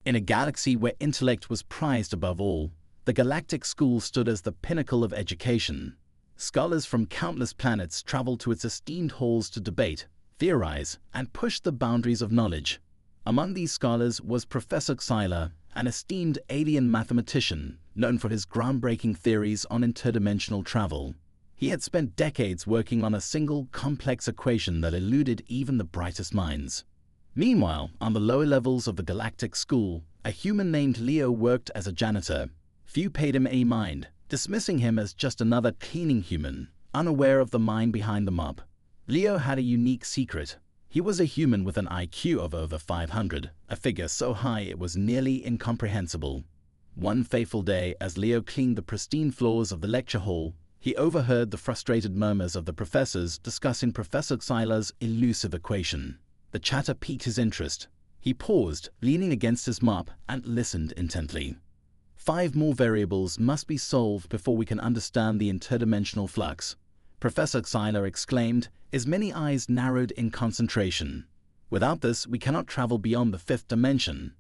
In a galaxy where intellect was prized above all, the galactic school stood as the pinnacle of education. Scholars from countless planets traveled to its esteemed halls to debate, theorize, and push the boundaries of knowledge. Among these scholars was Professor Xyler, an esteemed alien mathematician known for his groundbreaking theories on interdimensional travel. He had spent decades working on a single complex equation that eluded even the brightest minds. Meanwhile, on the lower levels of the galactic school, a human named Leo worked as a janitor. Few paid him any mind, dismissing him as just another cleaning human, unaware of the mind behind the mob. Leo had a unique secret. He was a human with an IQ of over 500, a figure so high it was nearly incomprehensible. One fateful day, as Leo cleaned the pristine floors of the lecture hall, he overheard the frustrated murmurs of the professors discussing Professor Xyler's elusive equation. The chatter piqued his interest. He paused, leaning against his mop, and listened intently. 5 more variables must be solved before we can understand the interdimensional flux, Professor Xyler exclaimed, his many eyes narrowed in concentration. Without this, we cannot travel beyond the 5th dimension.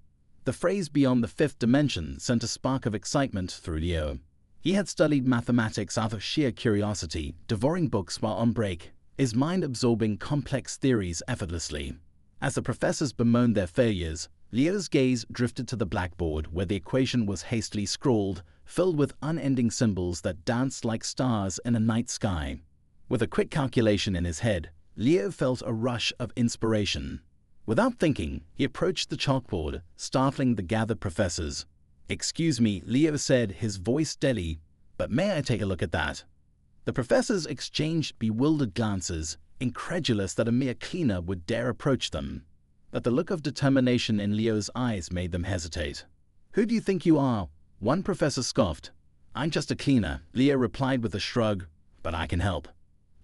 The phrase "beyond the 5th dimension" sent a spark of excitement through Leo. He had studied mathematics out of sheer curiosity, devouring books while on break, his mind absorbing complex theories effortlessly. As the professors bemoaned their failures, Leo's gaze drifted to the blackboard where the equation was hastily scrawled, filled with unending symbols that danced like stars in a night sky. With a quick calculation in his head, Leo felt a rush of inspiration. Without thinking, he approached the chalkboard, startling the gathered professors. "Excuse me," Leo said, his voice steady, "but may I take a look at that?" The professors exchanged bewildered glances, incredulous that a mere cleaner would dare approach them. But the look of determination in Leo's eyes made them hesitate. "Who do you think you are?" one professor scoffed. "I'm just a cleaner," Leo replied with a shrug, "but I can help."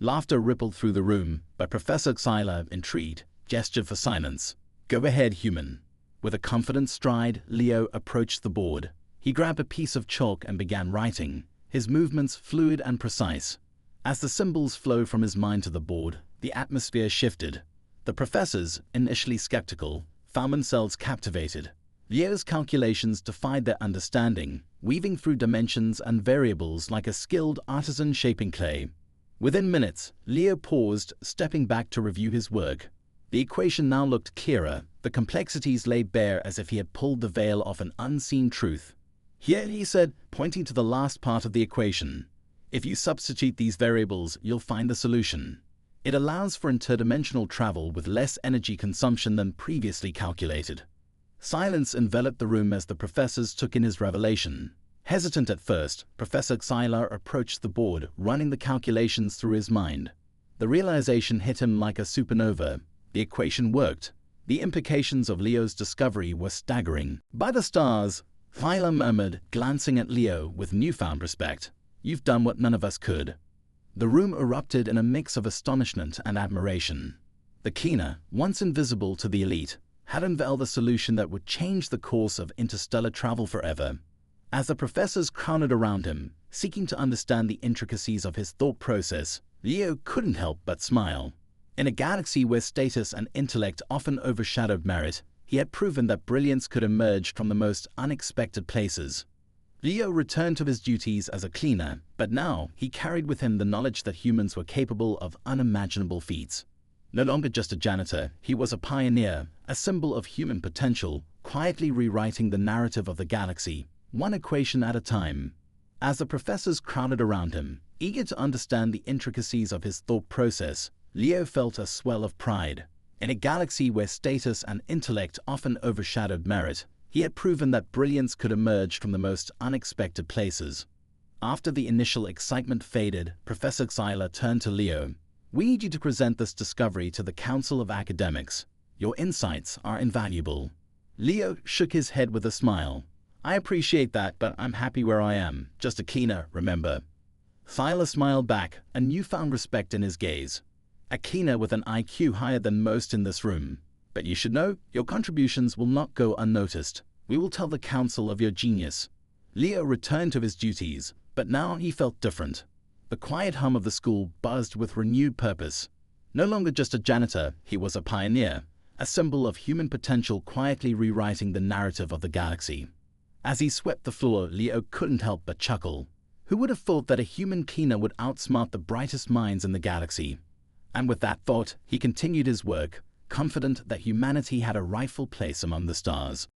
Laughter rippled through the room, but Professor Xyler, intrigued, gestured for silence. "Go ahead, human." With a confident stride, Leo approached the board. He grabbed a piece of chalk and began writing, his movements fluid and precise. As the symbols flowed from his mind to the board, the atmosphere shifted. The professors, initially skeptical, found themselves captivated. Leo's calculations defied their understanding, weaving through dimensions and variables like a skilled artisan shaping clay. Within minutes, Leo paused, stepping back to review his work. The equation now looked clearer, the complexities laid bare as if he had pulled the veil off an unseen truth. "Here," he said, pointing to the last part of the equation. "If you substitute these variables, you'll find the solution. It allows for interdimensional travel with less energy consumption than previously calculated." Silence enveloped the room as the professors took in his revelation. Hesitant at first, Professor Xyler approached the board, running the calculations through his mind. The realization hit him like a supernova. The equation worked. The implications of Leo's discovery were staggering. "By the stars," Xyler murmured, glancing at Leo with newfound respect. "You've done what none of us could." The room erupted in a mix of astonishment and admiration. The cleaner, once invisible to the elite, had unveiled a solution that would change the course of interstellar travel forever. As the professors crowded around him, seeking to understand the intricacies of his thought process, Leo couldn't help but smile. In a galaxy where status and intellect often overshadowed merit, he had proven that brilliance could emerge from the most unexpected places. Leo returned to his duties as a cleaner, but now he carried with him the knowledge that humans were capable of unimaginable feats. No longer just a janitor, he was a pioneer, a symbol of human potential, quietly rewriting the narrative of the galaxy, one equation at a time. As the professors crowded around him, eager to understand the intricacies of his thought process, Leo felt a swell of pride. In a galaxy where status and intellect often overshadowed merit, he had proven that brilliance could emerge from the most unexpected places. After the initial excitement faded, Professor Xyler turned to Leo. "We need you to present this discovery to the Council of Academics. Your insights are invaluable." Leo shook his head with a smile. "I appreciate that, but I'm happy where I am. Just a cleaner, remember." Xyler smiled back, a newfound respect in his gaze. "A cleaner with an IQ higher than most in this room. But you should know, your contributions will not go unnoticed. We will tell the council of your genius." Leo returned to his duties, but now he felt different. The quiet hum of the school buzzed with renewed purpose. No longer just a janitor, he was a pioneer, a symbol of human potential quietly rewriting the narrative of the galaxy. As he swept the floor, Leo couldn't help but chuckle. Who would have thought that a human cleaner would outsmart the brightest minds in the galaxy? And with that thought, he continued his work, confident that humanity had a rightful place among the stars.